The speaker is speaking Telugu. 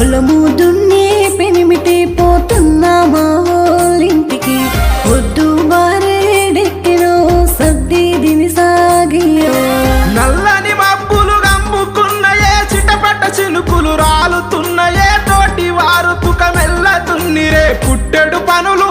పొలము దున్నే పెనిమిటి పోతున్నా మా వాళ్ళింటికి పొద్దు బారేడెక్కినో సద్ది దిని సాగియో నల్లని మబ్బులు గమ్ముకున్నయే చిటపట చినుకులు రాలుతున్నయే తోటి వారు తుకమెల్ల తున్నిరే పుట్టెడు పనులు